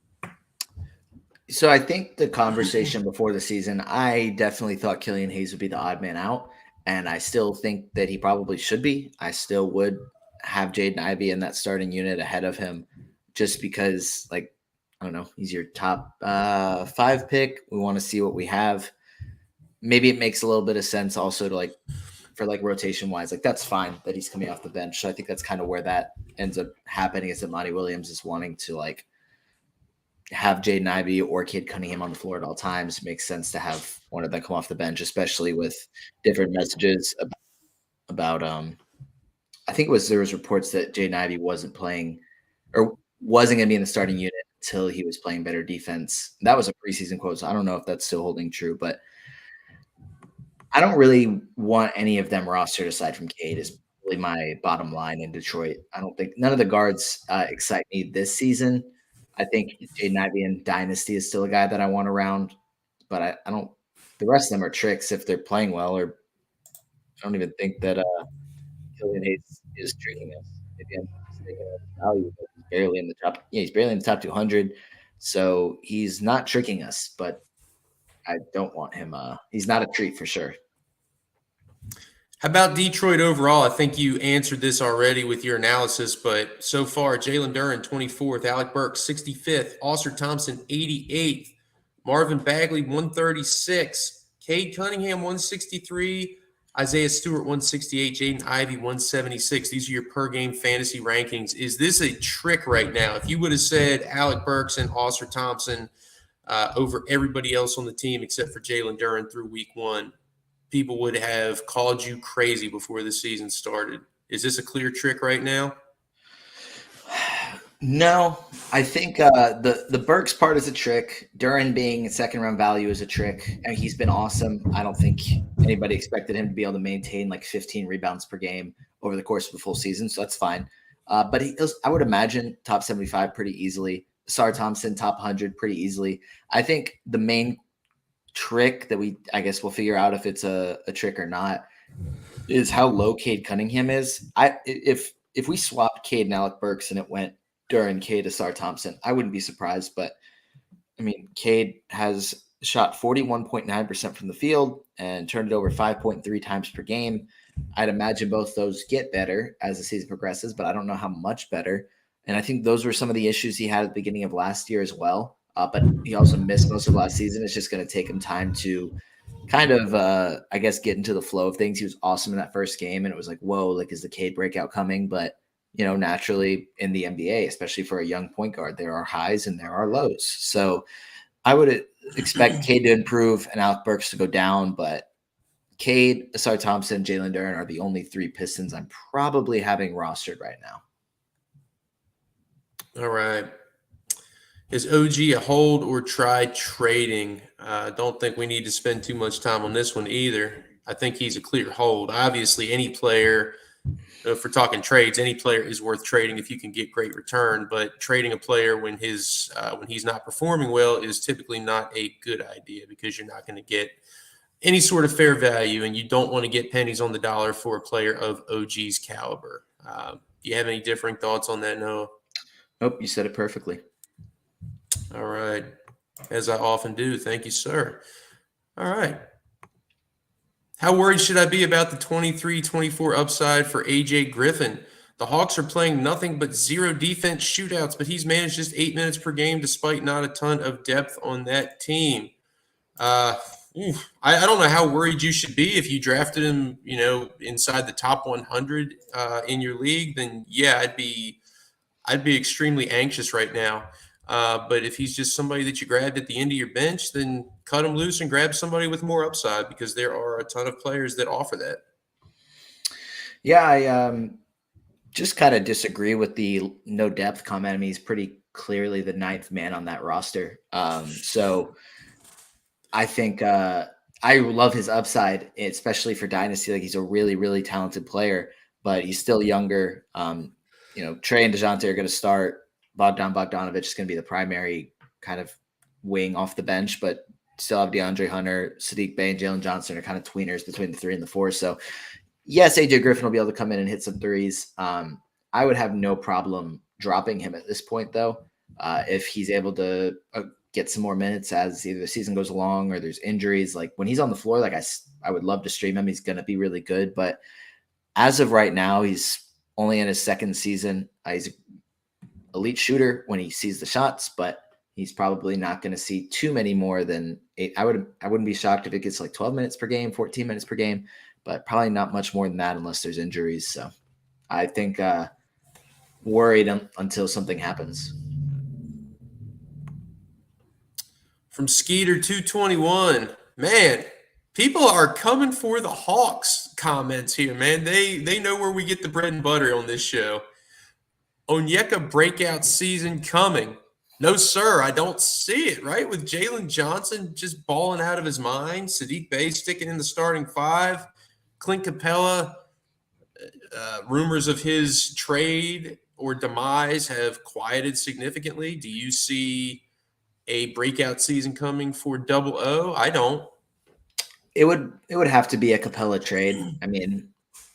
So I think the conversation before the season, I definitely thought Killian Hayes would be the odd man out, and I still think that he probably should be. I still would have Jaden Ivey in that starting unit ahead of him just because, I don't know, he's your top 5 pick. We want to see what we have. Maybe it makes a little bit of sense also to for rotation wise, that's fine that he's coming off the bench. So I think that's kind of where that ends up happening is that Monty Williams is wanting to have Jaden Ivey or Cade Cunningham on the floor at all times. It makes sense to have one of them come off the bench, especially with different messages about I think there was reports that Jaden Ivey wasn't playing or wasn't going to be in the starting unit until he was playing better defense. That was a preseason quote, so I don't know if that's still holding true, but I don't really want any of them rostered aside from Cade is really my bottom line in Detroit. I don't think none of the guards excite me this season. I think Jaden Ivey in Dynasty is still a guy that I want around, but I don't. The rest of them are tricks if they're playing well. Or I don't even think that Killian Hayes is tricking us. Maybe I'm mistaken of his value, but he's barely in the top. Yeah, he's barely in the top 200, so he's not tricking us. But I don't want him. He's not a treat for sure. How about Detroit overall? I think you answered this already with your analysis, but so far, Jalen Duren, 24th, Alec Burks, 65th, Ausar Thompson, 88th, Marvin Bagley, 136, Cade Cunningham, 163, Isaiah Stewart, 168, Jaden Ivey, 176. These are your per-game fantasy rankings. Is this a trick right now? If you would have said Alec Burks and Ausar Thompson over everybody else on the team except for Jalen Duren through week 1, people would have called you crazy before the season started. Is this a clear trick right now? No, I think the Burks part is a trick. Duren being second round value is a trick. I mean, he's been awesome. I don't think anybody expected him to be able to maintain 15 rebounds per game over the course of the full season, so that's fine. But I would imagine top 75 pretty easily. Ausar Thompson top 100 pretty easily. I think the main trick that I guess we'll figure out if it's a trick or not is how low Cade Cunningham is. If we swapped Cade and Alec Burks and it went during Cade to Sar Thompson, I wouldn't be surprised. But I mean, Cade has shot 41.9% from the field and turned it over 5.3 times per game. I'd imagine both those get better as the season progresses, but I don't know how much better. And I think those were some of the issues he had at the beginning of last year as well. But he also missed most of last season. It's just going to take him time to kind of, I guess, get into the flow of things. He was awesome in that first game, and it was like, whoa, like, is the Cade breakout coming? But, naturally in the NBA, especially for a young point guard, there are highs and there are lows. So I would expect Cade to improve and Alec Burks to go down, but Cade, Asar Thompson, Jalen Duren are the only 3 Pistons I'm probably having rostered right now. All right. Is OG a hold or try trading? I don't think we need to spend too much time on this one either. I think he's a clear hold. Obviously, any player, if we're talking trades, any player is worth trading if you can get great return. But trading a player when he's not performing well is typically not a good idea because you're not going to get any sort of fair value, and you don't want to get pennies on the dollar for a player of OG's caliber. Do you have any differing thoughts on that, Noah? Nope, you said it perfectly. All right. As I often do. Thank you, sir. All right. How worried should I be about the 23-24 upside for AJ Griffin? The Hawks are playing nothing but 0 defense shootouts, but he's managed just 8 minutes per game despite not a ton of depth on that team. I don't know how worried you should be if you drafted him, inside the top 100 in your league. Then yeah, I'd be extremely anxious right now. But if he's just somebody that you grabbed at the end of your bench, then cut him loose and grab somebody with more upside because there are a ton of players that offer that. Yeah, I just kind of disagree with the no depth comment. I mean, he's pretty clearly the 9th man on that roster. So I think I love his upside, especially for Dynasty. Like, he's a really, really talented player, but he's still younger. Trey and DeJounte are going to start. Bogdanovich is going to be the primary kind of wing off the bench, but still have DeAndre Hunter, Sadiq Bey, and Jalen Johnson are kind of tweeners between the 3 and the 4. So yes, AJ Griffin will be able to come in and hit some threes. I would have no problem dropping him at this point, though, if he's able to get some more minutes as either the season goes along or there's injuries. Like, when he's on the floor, like, I would love to stream him. He's going to be really good. But as of right now, he's only in his 2nd season. He's an elite shooter when he sees the shots, but he's probably not going to see too many more than 8. I wouldn't be shocked if it gets like 12 minutes per game, 14 minutes per game, but probably not much more than that unless there's injuries. So I think worried until something happens. From Skeeter 221, man, people are coming for the Hawks comments here, man. They know where we get the bread and butter on this show. Onyeka breakout season coming. No, sir, I don't see it, right? With Jalen Johnson just balling out of his mind, Sadiq Bey sticking in the starting 5, Clint Capella, rumors of his trade or demise have quieted significantly. Do you see a breakout season coming for Double O? I don't. It would have to be a Capella trade. I mean,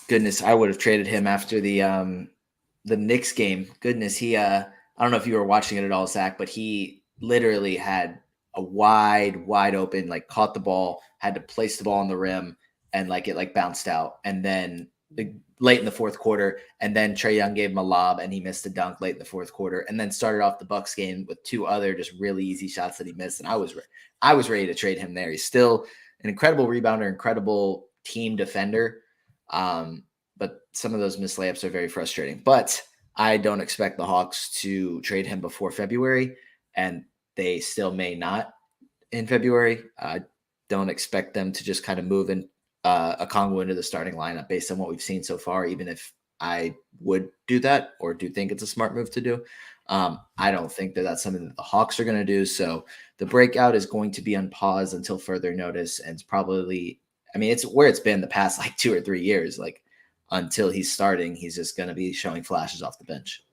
goodness, I would have traded him after the Knicks game. Goodness, he I don't know if you were watching it at all, Zach, but he literally had a wide open, like, caught the ball, had to place the ball on the rim, and like it like bounced out. And then late in the 4th quarter, and then Trae Young gave him a lob and he missed a dunk late in the 4th quarter, and then started off the Bucks game with 2 other just really easy shots that he missed. And I was ready to trade him there. He's still an incredible rebounder, incredible team defender. But some of those missed layups are very frustrating. But I don't expect the Hawks to trade him before February, and they still may not in February. I don't expect them to just kind of move in a Okongwu into the starting lineup based on what we've seen so far, even if I would do that or do think it's a smart move to do. I don't think that that's something that the Hawks are going to do. So the breakout is going to be on pause until further notice. And it's probably, I mean, it's where it's been the past like 2 or 3 years. Like, until he's starting, he's just going to be showing flashes off the bench.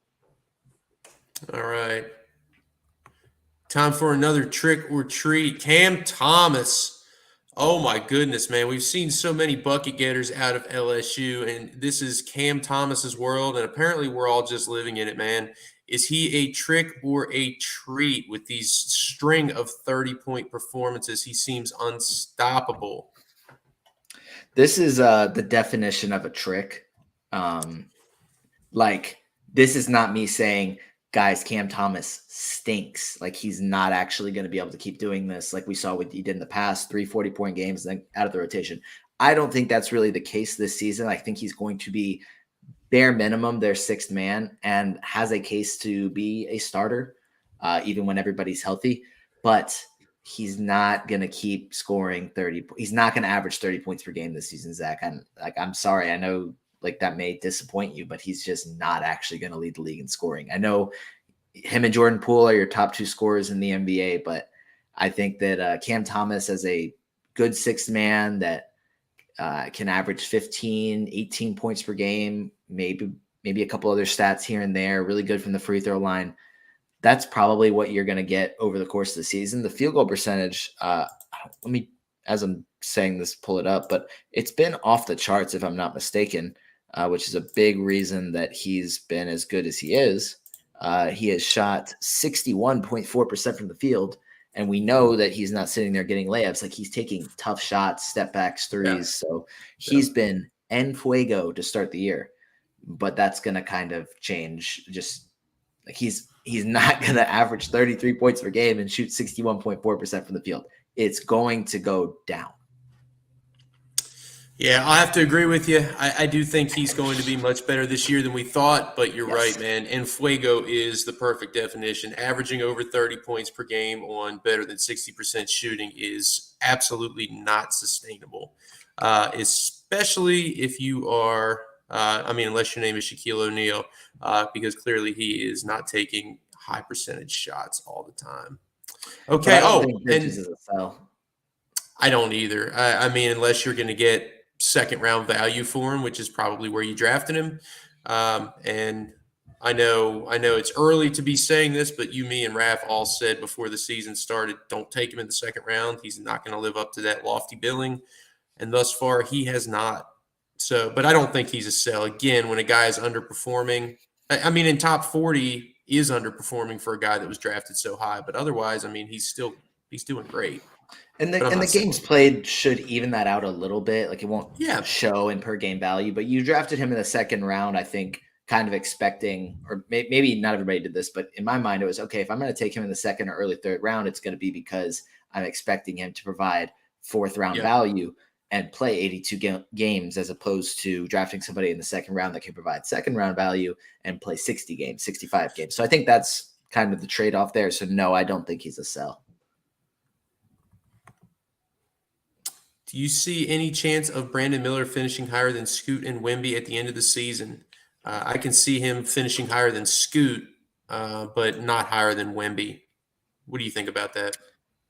All right. Time for another trick or treat. Cam Thomas Oh my goodness, man. We've seen so many bucket getters out of LSU, and this is Cam Thomas's world, and apparently we're all just living in it, man. Is he a trick or a treat with these string of 30-point performances? He seems unstoppable. This is the definition of a trick. Um, like, this is not me saying, guys, Cam Thomas stinks. Like, he's not actually going to be able to keep doing this like we saw what he did in the past, 3 40-point games, then out of the rotation. I don't think that's really the case this season. I think he's going to be bare minimum their sixth man and has a case to be a starter, even when everybody's healthy. But he's not going to keep scoring 30. He's not going to average 30 points per game this season, Zach. I'm sorry. I know like that may disappoint you, but he's just not actually going to lead the league in scoring. I know him and Jordan Poole are your top two scorers in the NBA, but I think that Cam Thomas as a good sixth man that can average 15, 18 points per game, maybe a couple other stats here and there, really good from the free throw line. That's probably what you're going to get over the course of the season. The field goal percentage, let me, as I'm saying this, pull it up, but it's been off the charts if I'm not mistaken, which is a big reason that he's been as good as he is. He has shot 61.4% from the field, and we know that he's not sitting there getting layups. Like, he's taking tough shots, step backs, threes. So he's been en fuego to start the year, but that's going to kind of change. Just like he's not going to average 33 points per game and shoot 61.4% from the field. It's going to go down. Yeah, I have to agree with you. I do think he's going to be much better this year than we thought, but you're right, man. And Fuego is the perfect definition. Averaging over 30 points per game on better than 60% shooting is absolutely not sustainable, especially if you are, unless your name is Shaquille O'Neal, because clearly he is not taking high percentage shots all the time. Okay. But I don't think Bridges is a sell. I don't either. Unless you're going to get second round value for him, which is probably where you drafted him. And I know it's early to be saying this, but you, me, and Raph all said before the season started, don't take him in the second round. He's not going to live up to that lofty billing. And thus far, he has not. So, but I don't think he's a sell. Again, when a guy is underperforming, in top 40 is underperforming for a guy that was drafted so high. But otherwise, he's doing great. And the games played should even that out a little bit. Like, it won't show in per game value, but you drafted him in the second round, I think, kind of expecting, or maybe not everybody did this, but in my mind, it was, okay, if I'm going to take him in the second or early third round, it's going to be because I'm expecting him to provide fourth round value and play 82 games, as opposed to drafting somebody in the second round that can provide second round value and play 60 games, 65 games. So I think that's kind of the trade-off there. So no, I don't think he's a sell. Do you see any chance of Brandon Miller finishing higher than Scoot and Wemby at the end of the season? I can see him finishing higher than Scoot, but not higher than Wemby. What do you think about that?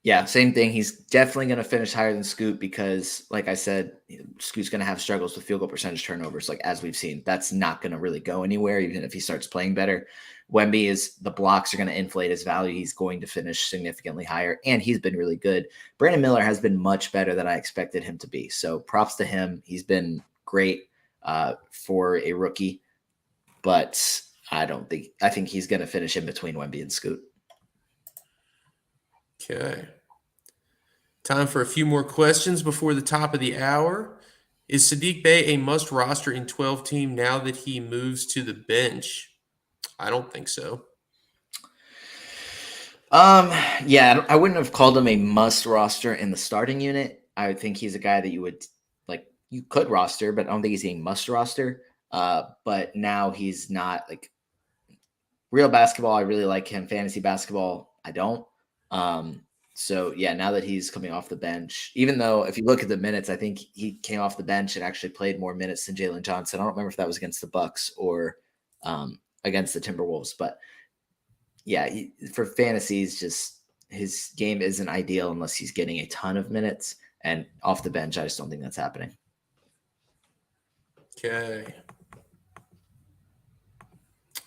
Yeah, same thing. He's definitely going to finish higher than Scoot because, like I said, Scoot's going to have struggles with field goal percentage turnovers, like as we've seen. That's not going to really go anywhere, even if he starts playing better. Wemby the blocks are going to inflate his value. He's going to finish significantly higher, and he's been really good. Brandon Miller has been much better than I expected him to be. So props to him. He's been great for a rookie, but I think he's going to finish in between Wemby and Scoot. Okay. Time for a few more questions before the top of the hour. Is Saddiq Bey a must roster in 12 team now that he moves to the bench? I don't think so. Yeah, I wouldn't have called him a must roster in the starting unit. I would think he's a guy that you could roster, but I don't think he's a must roster. But now he's not like real basketball. I really like him. Fantasy basketball, I don't. So yeah, now that he's coming off the bench, even though if you look at the minutes, I think he came off the bench and actually played more minutes than Jalen Johnson. I don't remember if that was against the Bucks or against the Timberwolves, but yeah, for fantasies, just his game isn't ideal unless he's getting a ton of minutes, and off the bench, I just don't think that's happening. Okay.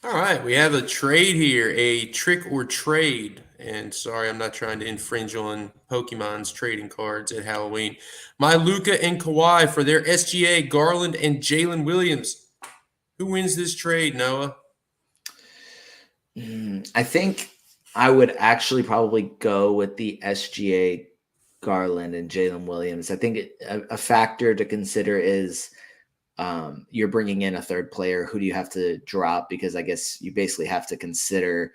All right, we have a trade here, a trick or trade. And sorry, I'm not trying to infringe on Pokemon's trading cards at Halloween. My Luca and Kawhi for their SGA, Garland and Jalen Williams. Who wins this trade, Noah? I think I would actually probably go with the SGA, Garland and Jalen Williams. I think a factor to consider is you're bringing in a third player. Who do you have to drop? Because I guess you basically have to consider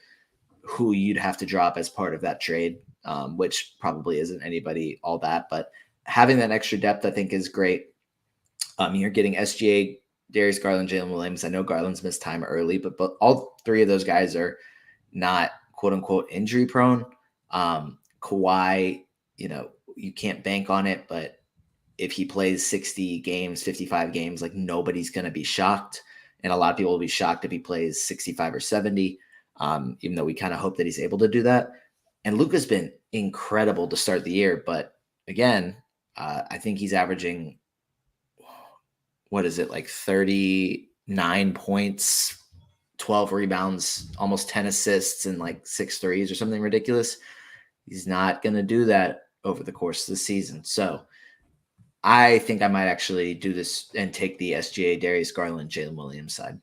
who you'd have to drop as part of that trade, which probably isn't anybody all that. But having that extra depth, I think, is great. You're getting SGA, Darius Garland, Jalen Williams. I know Garland's missed time early, but all three of those guys are not quote unquote injury prone. Kawhi, you can't bank on it, but if he plays 60 games, 55 games, like nobody's going to be shocked. And a lot of people will be shocked if he plays 65 or 70, even though we kind of hope that he's able to do that. And Luka's been incredible to start the year. But again, I think he's averaging, what is it, like 39 points, 12 rebounds, almost 10 assists, and like 6 threes or something ridiculous. He's not going to do that over the course of the season. So I think I might actually do this and take the SGA, Darius Garland, Jalen Williams side.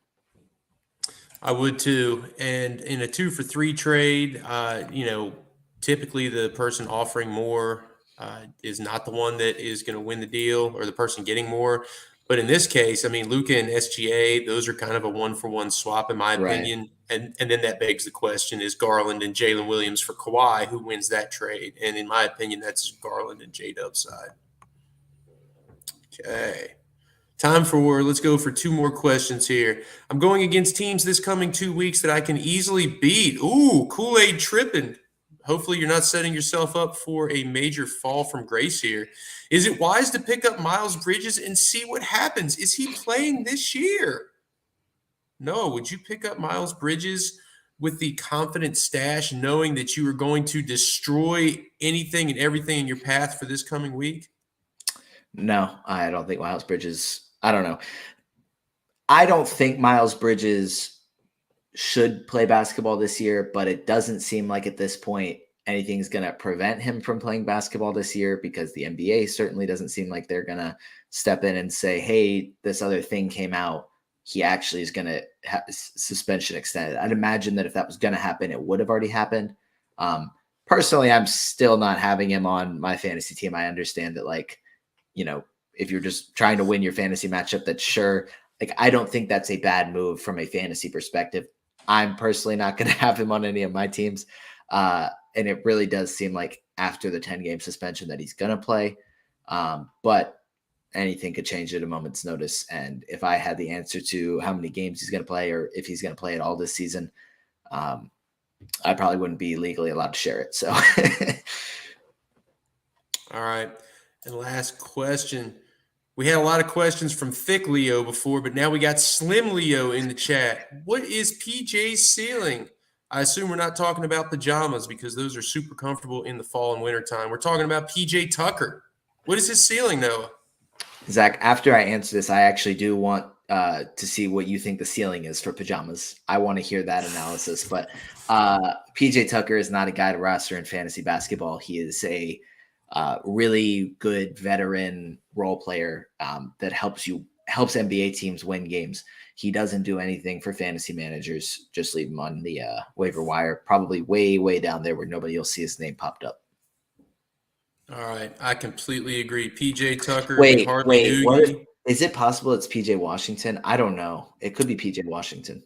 I would too. And in a 2-for-3 trade, typically the person offering more is not the one that is going to win the deal, or the person getting more. But in this case, I mean, Luka and SGA, those are kind of a 1-for-1 swap, in my opinion. And then that begs the question, is Garland and Jalen Williams for Kawhi, who wins that trade? And in my opinion, that's Garland and J-Dub's side. Okay. Let's go for 2 more questions here. I'm going against teams this coming 2 weeks that I can easily beat. Ooh, Kool-Aid tripping. Hopefully you're not setting yourself up for a major fall from grace here. Is it wise to pick up Miles Bridges and see what happens? Is he playing this year? No. Would you pick up Miles Bridges with the confident stash, knowing that you are going to destroy anything and everything in your path for this coming week? No, I don't think Miles Bridges, I don't know. I don't think Miles Bridges should play basketball this year, but it doesn't seem like at this point anything's going to prevent him from playing basketball this year, because the NBA certainly doesn't seem like they're going to step in and say, hey, this other thing came out. He actually is going to have suspension extended. I'd imagine that if that was going to happen, it would have already happened. Personally, I'm still not having him on my fantasy team. I understand that, like, if you're just trying to win your fantasy matchup, that's sure. Like, I don't think that's a bad move from a fantasy perspective. I'm personally not going to have him on any of my teams. And it really does seem like after the 10-game suspension that he's going to play. But anything could change at a moment's notice. And if I had the answer to how many games he's going to play, or if he's going to play at all this season, I probably wouldn't be legally allowed to share it. So, all right. And last question. We had a lot of questions from Thick Leo before, but now we got Slim Leo in the chat. What is PJ's ceiling? I assume we're not talking about pajamas, because those are super comfortable in the fall and winter time. We're talking about PJ Tucker. What is his ceiling, Noah? Zach, after I answer this, I actually do want to see what you think the ceiling is for pajamas. I want to hear that analysis. But PJ Tucker is not a guy to roster in fantasy basketball. He is a really good veteran role player that helps NBA teams win games. He doesn't do anything for fantasy managers. Just leave him on the waiver wire, probably way, way down there where nobody will see his name popped up. All right. I completely agree. PJ Tucker. Wait, what? Is it possible it's PJ Washington? I don't know. It could be PJ Washington.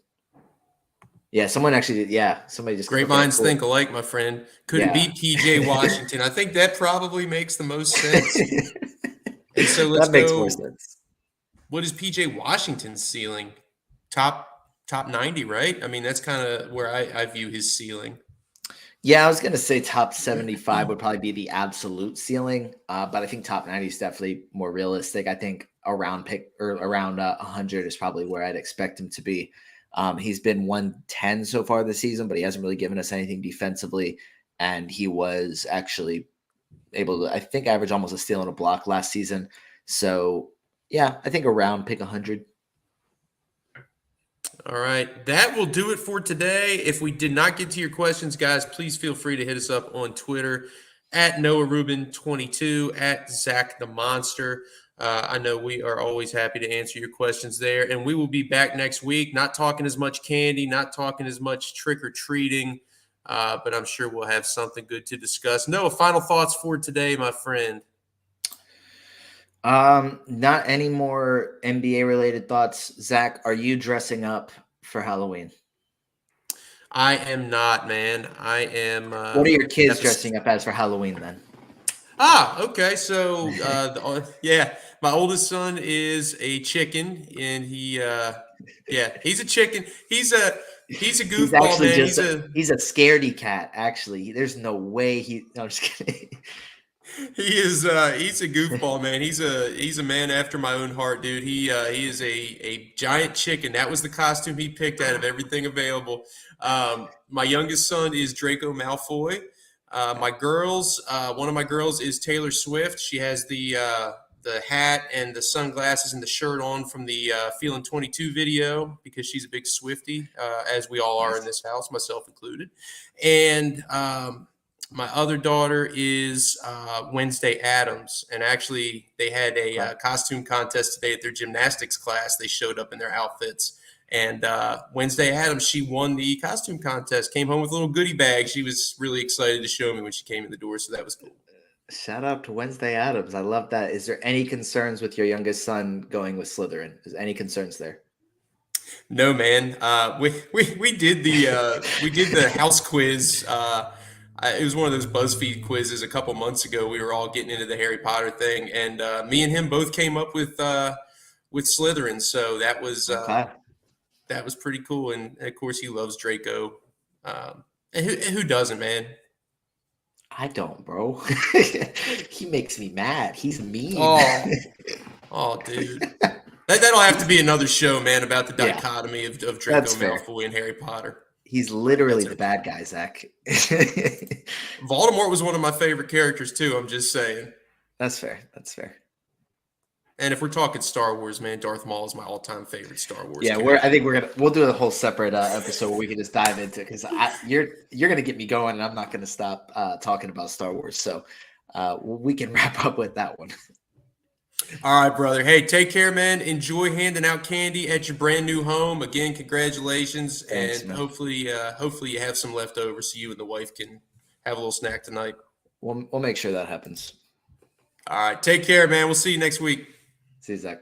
Yeah, someone actually did. Yeah, somebody just. Great minds think alike, my friend. Could it be PJ Washington? I think that probably makes the most sense. And so let's that makes more sense. What is PJ Washington's ceiling? Top 90, right? I mean, that's kind of where I view his ceiling. Yeah, I was going to say top 75 would probably be the absolute ceiling, but I think top 90 is definitely more realistic. I think around 100 is probably where I'd expect him to be. He's been 110 so far this season, but he hasn't really given us anything defensively, and he was actually able to, I think, average almost a steal and a block last season. So, yeah, I think around pick 100. All right. That will do it for today. If we did not get to your questions, guys, please feel free to hit us up on Twitter at Noah Rubin 22, at Zach the Monster. I know we are always happy to answer your questions there. And we will be back next week, not talking as much candy, not talking as much trick or treating, but I'm sure we'll have something good to discuss. Noah, final thoughts for today, my friend. Not any more NBA related thoughts. Zach, are you dressing up for Halloween? I am not, man. I am. What are your kids dressing up as for Halloween then? Okay. So, yeah, my oldest son is a chicken, and he's a chicken. He's a He's goofball, actually man. he's a scaredy cat. Actually, there's no way he. No, I'm just kidding. He's a goofball, man. He's a man after my own heart, dude. He is a giant chicken. That was the costume he picked out of everything available. My youngest son is Draco Malfoy. One of my girls is Taylor Swift. She has the hat and the sunglasses and the shirt on from the Feeling 22 video because she's a big Swiftie, as we all are in this house, myself included. And my other daughter is Wednesday Addams, and actually they had a costume contest today at their gymnastics class. They showed up in their outfits, and Wednesday Addams, she won the costume contest, came home with a little goodie bag. She was really excited to show me when she came in the door, so that was cool. Shout out to Wednesday Addams. I love that. Is there any concerns with your youngest son going with Slytherin? Is any concerns there? No, man. We did the house quiz. It was one of those BuzzFeed quizzes a couple months ago. We were all getting into the Harry Potter thing, and me and him both came up with Slytherin. So that was pretty cool. And of course, he loves Draco. And who doesn't, man? I don't, bro. He makes me mad. He's mean. Oh, dude. That'll have to be another show, man, about the dichotomy of Draco Malfoy and Harry Potter. He's literally the bad guy, Zach. Voldemort was one of my favorite characters, too. I'm just saying. That's fair. That's fair. And if we're talking Star Wars, man, Darth Maul is my all-time favorite Star Wars. Yeah, character. I think we'll do a whole separate episode where we can just dive into it because you're gonna get me going, and I'm not gonna stop talking about Star Wars. So we can wrap up with that one. All right, brother. Hey, take care, man. Enjoy handing out candy at your brand new home. Again, congratulations, Thanks, and man. hopefully you have some left over so you and the wife can have a little snack tonight. We'll make sure that happens. All right, take care, man. We'll see you next week. See you, Zach.